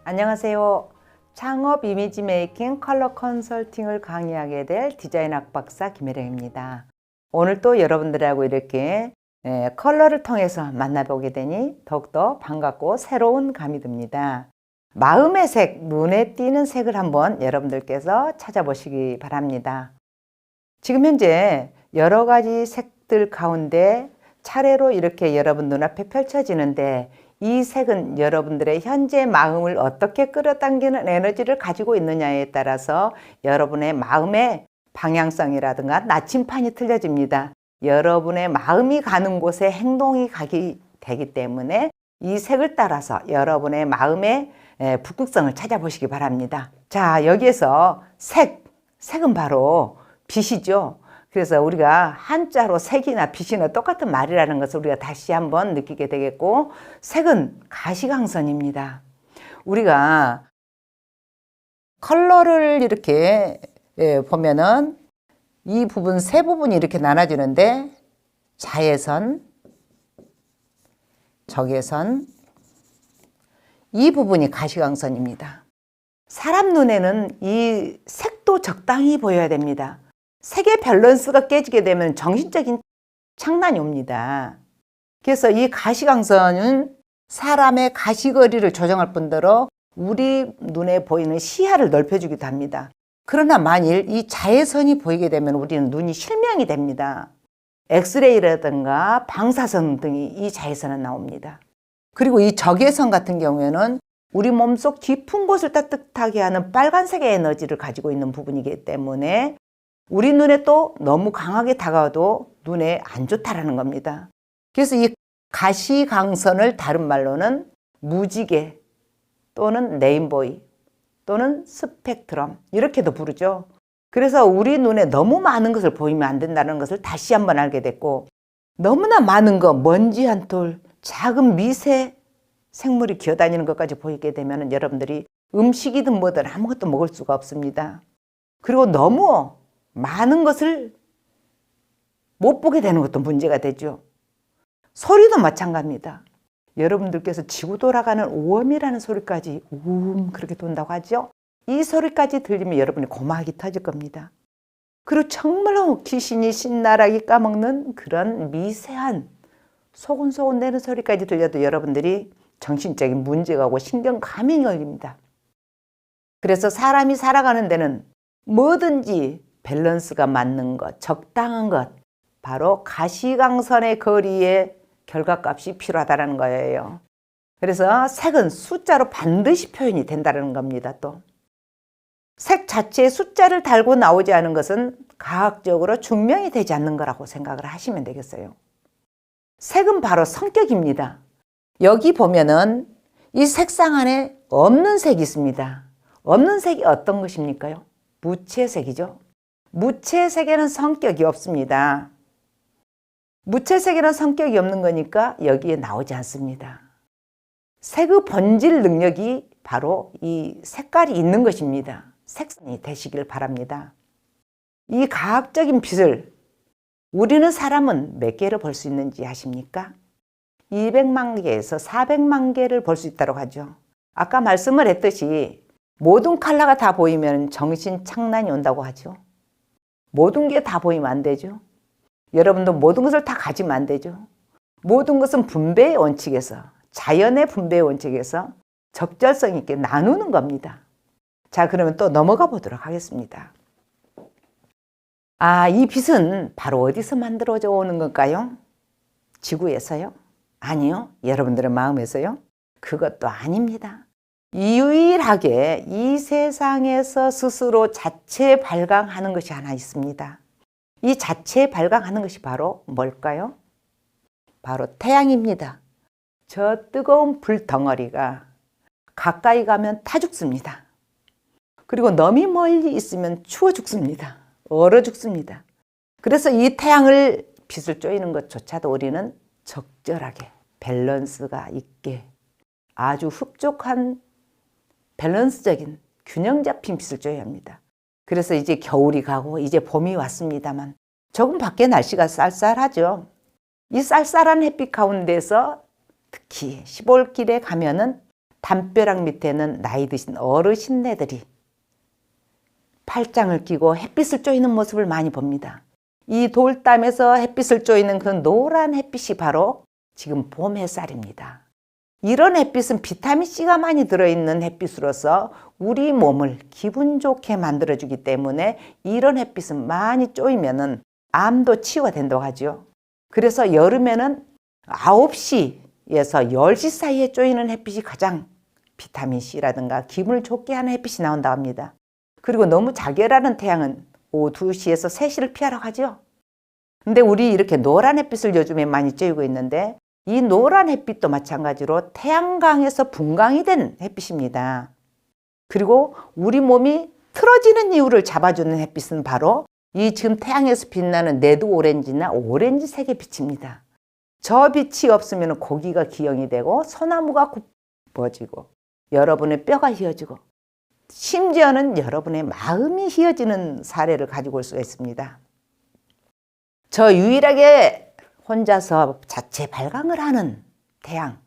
안녕하세요. 창업 이미지 메이킹 컬러 컨설팅을 강의하게 될 디자인 학박사 김혜령입니다. 오늘 또 여러분들하고 이렇게 컬러를 통해서 만나보게 되니 더욱더 반갑고 새로운 감이 듭니다. 마음의 색, 눈에 띄는 색을 한번 여러분들께서 찾아보시기 바랍니다. 지금 현재 여러 가지 색들 가운데 차례로 이렇게 여러분 눈앞에 펼쳐지는데 이 색은 여러분들의 현재 마음을 어떻게 끌어당기는 에너지를 가지고 있느냐에 따라서 여러분의 마음의 방향성이라든가 나침판이 틀려집니다. 여러분의 마음이 가는 곳에 행동이 가게 되기 때문에 이 색을 따라서 여러분의 마음의 북극성을 찾아보시기 바랍니다. 자, 여기에서 색은 바로 빛이죠. 그래서 우리가 한자로 색이나 빛이나 똑같은 말이라는 것을 우리가 다시 한번 느끼게 되겠고, 색은 가시광선입니다. 우리가 컬러를 이렇게 보면은 이 부분 세 부분이 이렇게 나눠지는데 자외선, 적외선, 이 부분이 가시광선입니다. 사람 눈에는 이 색도 적당히 보여야 됩니다. 색의 밸런스가 깨지게 되면 정신적인 창난이 옵니다. 그래서 이 가시광선은 사람의 가시거리를 조정할 뿐더러 우리 눈에 보이는 시야를 넓혀주기도 합니다. 그러나 만일 이 자외선이 보이게 되면 우리는 눈이 실명이 됩니다. 엑스레이라든가 방사선 등이 이 자외선은 나옵니다. 그리고 이 적외선 같은 경우에는 우리 몸속 깊은 곳을 따뜻하게 하는 빨간색의 에너지를 가지고 있는 부분이기 때문에 우리 눈에 또 너무 강하게 다가와도 눈에 안 좋다라는 겁니다. 그래서 이 가시광선을 다른 말로는 무지개 또는 레인보이 또는 스펙트럼 이렇게도 부르죠. 그래서 우리 눈에 너무 많은 것을 보이면 안 된다는 것을 다시 한번 알게 됐고, 너무나 많은 것, 먼지 한 톨, 작은 미세 생물이 기어다니는 것까지 보이게 되면 여러분들이 음식이든 뭐든 아무것도 먹을 수가 없습니다. 그리고 너무 많은 것을 못 보게 되는 것도 문제가 되죠. 소리도 마찬가지입니다. 여러분들께서 지구 돌아가는 오음이라는 소리까지 그렇게 돈다고 하죠. 이 소리까지 들리면 여러분이 고막이 터질 겁니다. 그리고 정말로 귀신이 신나라기 까먹는 그런 미세한 소곤소곤 내는 소리까지 들려도 여러분들이 정신적인 문제가 오고 신경감이 걸립니다. 그래서 사람이 살아가는 데는 뭐든지 밸런스가 맞는 것, 적당한 것, 바로 가시광선의 거리에 결과값이 필요하다는 거예요. 그래서 색은 숫자로 반드시 표현이 된다는 겁니다. 또 색 자체에 숫자를 달고 나오지 않은 것은 과학적으로 증명이 되지 않는 거라고 생각을 하시면 되겠어요. 색은 바로 성격입니다. 여기 보면은 이 색상 안에 없는 색이 있습니다. 없는 색이 어떤 것입니까요? 무채색이죠. 무채색에는 성격이 없습니다. 무채색에는 성격이 없는 거니까 여기에 나오지 않습니다. 색의 본질 능력이 바로 이 색깔이 있는 것입니다. 색선이 되시길 바랍니다. 이 과학적인 빛을 우리는 사람은 몇 개를 볼 수 있는지 아십니까? 200만 개에서 400만 개를 볼 수 있다고 하죠. 아까 말씀을 했듯이 모든 컬러가 다 보이면 정신 착란이 온다고 하죠. 모든 게 다 보이면 안 되죠. 여러분도 모든 것을 다 가지면 안 되죠. 모든 것은 분배의 원칙에서, 자연의 분배의 원칙에서 적절성 있게 나누는 겁니다. 자, 그러면 또 넘어가 보도록 하겠습니다. 이 빛은 바로 어디서 만들어져 오는 걸까요? 지구에서요? 아니요. 여러분들의 마음에서요? 그것도 아닙니다. 유일하게 이 세상에서 스스로 자체 발광하는 것이 하나 있습니다. 이 자체 발광하는 것이 바로 뭘까요? 바로 태양입니다. 저 뜨거운 불덩어리가 가까이 가면 타 죽습니다. 그리고 너무 멀리 있으면 추워 죽습니다. 얼어 죽습니다. 그래서 이 태양을 빛을 쬐이는 것조차도 우리는 적절하게 밸런스가 있게 아주 흡족한 밸런스적인 균형 잡힌 빛을 쬐야 합니다. 그래서 이제 겨울이 가고 이제 봄이 왔습니다만 조금 밖에 날씨가 쌀쌀하죠. 이 쌀쌀한 햇빛 가운데서 특히 시골길에 가면은 담벼락 밑에는 나이 드신 어르신네들이 팔짱을 끼고 햇빛을 쬐이는 모습을 많이 봅니다. 이 돌담에서 햇빛을 쬐이는 그 노란 햇빛이 바로 지금 봄 햇살입니다. 이런 햇빛은 비타민C가 많이 들어있는 햇빛으로서 우리 몸을 기분 좋게 만들어주기 때문에 이런 햇빛은 많이 쬐이면은 암도 치유가 된다고 하죠. 그래서 여름에는 9시에서 10시 사이에 쬐이는 햇빛이 가장 비타민C라든가 기분을 좋게 하는 햇빛이 나온다고 합니다. 그리고 너무 자결하는 태양은 오후 2시에서 3시를 피하라고 하죠. 근데 우리 이렇게 노란 햇빛을 요즘에 많이 쬐고 있는데 이 노란 햇빛도 마찬가지로 태양광에서 분광이 된 햇빛입니다. 그리고 우리 몸이 틀어지는 이유를 잡아주는 햇빛은 바로 이 지금 태양에서 빛나는 레드 오렌지나 오렌지색의 빛입니다. 저 빛이 없으면 고기가 기형이 되고 소나무가 굽어지고 여러분의 뼈가 휘어지고 심지어는 여러분의 마음이 휘어지는 사례를 가지고 올 수가 있습니다. 저 유일하게 혼자서 자체 발광을 하는 태양,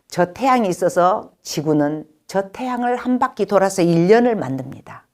저 태양이 있어서 지구는 저 태양을 한 바퀴 돌아서 1년을 만듭니다.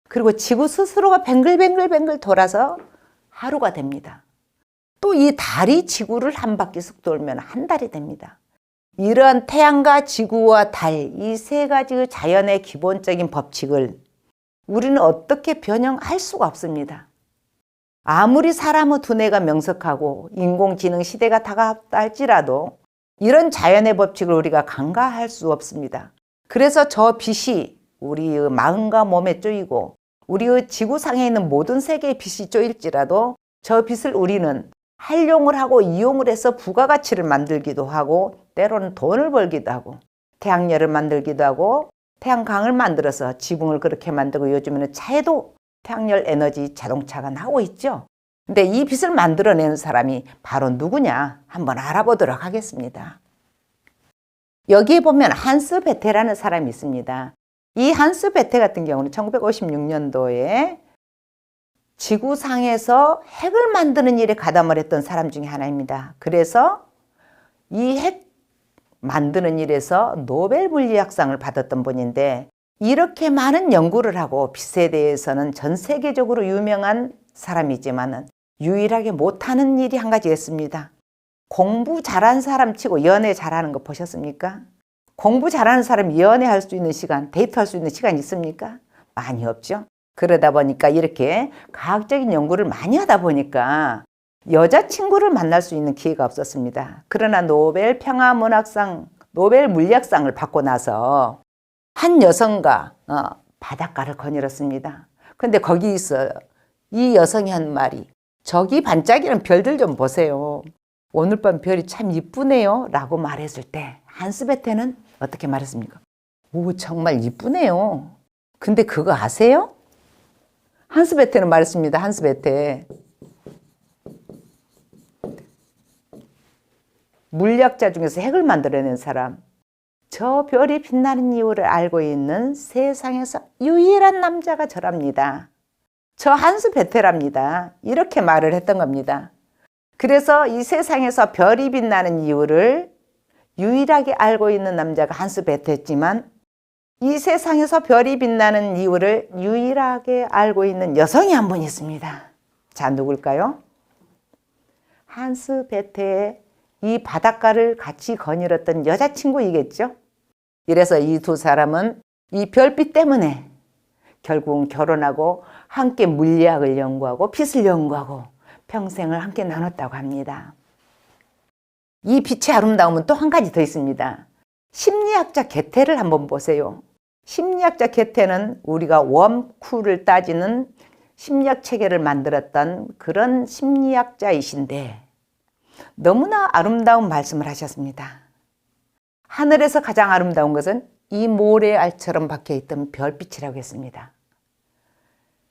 그리고 지구 스스로가 뱅글뱅글 돌아서 하루가 됩니다. 또 이 달이 지구를 한 바퀴 쓱 돌면 한 달이 됩니다. 이러한 태양과 지구와 달, 이 세 가지 자연의 기본적인 법칙을 우리는 어떻게 변형할 수가 없습니다. 아무리 사람의 두뇌가 명석하고 인공지능 시대가 다가왔다 할지라도 이런 자연의 법칙을 우리가 간과할 수 없습니다. 그래서 저 빛이 우리의 마음과 몸에 쪼이고 우리의 지구상에 있는 모든 세계의 빛이 쪼일지라도 저 빛을 우리는 활용을 하고 이용을 해서 부가가치를 만들기도 하고 때로는 돈을 벌기도 하고 태양열을 만들기도 하고 태양광을 만들어서 지붕을 그렇게 만들고 요즘에는 차에도 태양열 에너지 자동차가 나오고 있죠. 근데 이 빛을 만들어내는 사람이 바로 누구냐 한번 알아보도록 하겠습니다. 여기에 보면 한스 베테라는 사람이 있습니다. 이 한스 베테 같은 경우는 1956년도에 지구상에서 핵을 만드는 일에 가담을 했던 사람 중에 하나입니다. 그래서 이 핵 만드는 일에서 노벨 물리학상을 받았던 분인데 이렇게 많은 연구를 하고 빛에 대해서는 전 세계적으로 유명한 사람이지만 유일하게 못하는 일이 한 가지 있습니다. 공부 잘하는 사람 치고 연애 잘하는 거 보셨습니까? 공부 잘하는 사람이 연애할 수 있는 시간, 데이트할 수 있는 시간 있습니까? 많이 없죠. 그러다 보니까 이렇게 과학적인 연구를 많이 하다 보니까 여자친구를 만날 수 있는 기회가 없었습니다. 그러나 노벨 평화문학상, 노벨 물리학상을 받고 나서 한 여성과 바닷가를 거닐었습니다. 근데 거기서 이 여성이 한 말이 저기 반짝이는 별들 좀 보세요. 오늘 밤 별이 참 이쁘네요 라고 말했을 때 한스 베테는 어떻게 말했습니까? 오, 정말 이쁘네요. 근데 그거 아세요? 한스 베테는 말했습니다. 한스 베테. 물리학자 중에서 핵을 만들어낸 사람. 저 별이 빛나는 이유를 알고 있는 세상에서 유일한 남자가 저랍니다. 저 한스 베테랍니다. 이렇게 말을 했던 겁니다. 그래서 이 세상에서 별이 빛나는 이유를 유일하게 알고 있는 남자가 한스 베테였지만 이 세상에서 별이 빛나는 이유를 유일하게 알고 있는 여성이 한 분 있습니다. 자, 누굴까요? 한스 베테의 이 바닷가를 같이 거닐었던 여자친구이겠죠? 이래서 이 두 사람은 이 별빛 때문에 결국은 결혼하고 함께 물리학을 연구하고 빛을 연구하고 평생을 함께 나눴다고 합니다. 이 빛의 아름다움은 또 한 가지 더 있습니다. 심리학자 게테를 한번 보세요. 심리학자 게테는 우리가 웜쿨을 따지는 심리학 체계를 만들었던 그런 심리학자이신데 너무나 아름다운 말씀을 하셨습니다. 하늘에서 가장 아름다운 것은 이 모래알처럼 박혀있던 별빛이라고 했습니다.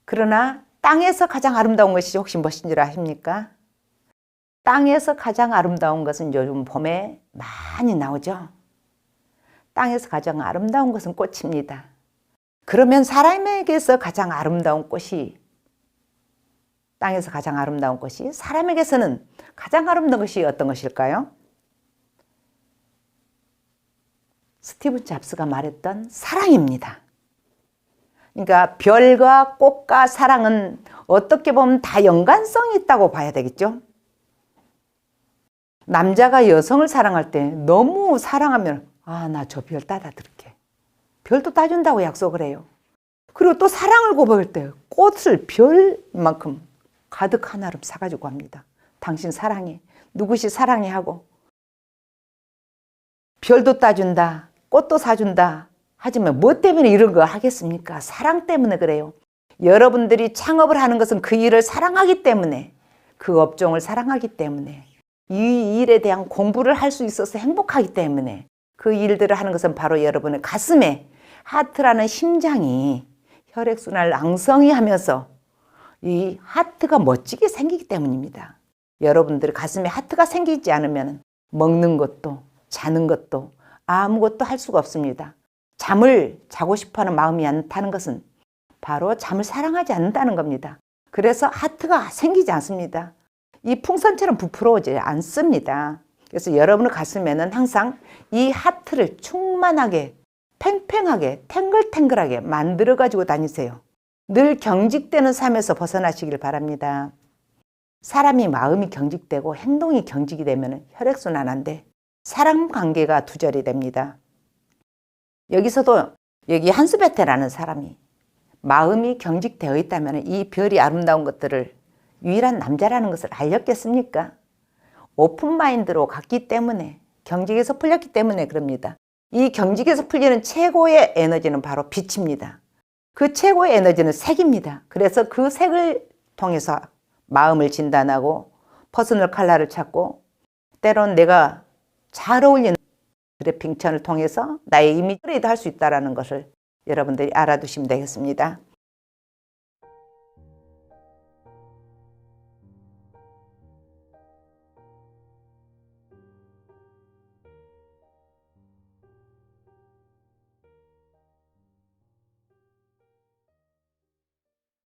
그러나 땅에서 가장 아름다운 것이 혹시 무엇인 줄 아십니까? 땅에서 가장 아름다운 것은 요즘 봄에 많이 나오죠. 땅에서 가장 아름다운 것은 꽃입니다. 그러면 사람에게서 가장 아름다운 꽃이 땅에서 가장 아름다운 것이 사람에게서는 가장 아름다운 것이 어떤 것일까요? 스티브 잡스가 말했던 사랑입니다. 그러니까 별과 꽃과 사랑은 어떻게 보면 다 연관성이 있다고 봐야 되겠죠. 남자가 여성을 사랑할 때 너무 사랑하면 나 저 별 따다 드릴게. 별도 따준다고 약속을 해요. 그리고 또 사랑을 고백할 때 꽃을 별만큼 가득 하나름 사가지고 갑니다. 당신 사랑해. 누구시 사랑해 하고. 별도 따준다. 꽃도 사준다. 하지만 뭐 때문에 이런 거 하겠습니까? 사랑 때문에 그래요. 여러분들이 창업을 하는 것은 그 일을 사랑하기 때문에, 그 업종을 사랑하기 때문에, 이 일에 대한 공부를 할 수 있어서 행복하기 때문에 그 일들을 하는 것은 바로 여러분의 가슴에 하트라는 심장이 혈액순환을 앙성히 하면서 이 하트가 멋지게 생기기 때문입니다. 여러분들 가슴에 하트가 생기지 않으면 먹는 것도 자는 것도 아무것도 할 수가 없습니다. 잠을 자고 싶어하는 마음이 않다는 것은 바로 잠을 사랑하지 않는다는 겁니다. 그래서 하트가 생기지 않습니다. 이 풍선처럼 부풀어오지 않습니다. 그래서 여러분의 가슴에는 항상 이 하트를 충만하게, 팽팽하게, 탱글탱글하게 만들어 가지고 다니세요. 늘 경직되는 삶에서 벗어나시길 바랍니다. 사람이 마음이 경직되고 행동이 경직이 되면 혈액순환 안 돼. 사람 관계가 두절이 됩니다. 여기서도 여기 한수베테라는 사람이 마음이 경직되어 있다면 이 별이 아름다운 것들을 유일한 남자라는 것을 알렸겠습니까? 오픈마인드로 갔기 때문에, 경직에서 풀렸기 때문에 그럽니다. 이 경직에서 풀리는 최고의 에너지는 바로 빛입니다. 그 최고의 에너지는 색입니다. 그래서 그 색을 통해서 마음을 진단하고 퍼스널 컬러를 찾고 때론 내가 잘 어울리는 그래핑천을 통해서 나의 이미지를 할 수 있다는 것을 여러분들이 알아두시면 되겠습니다.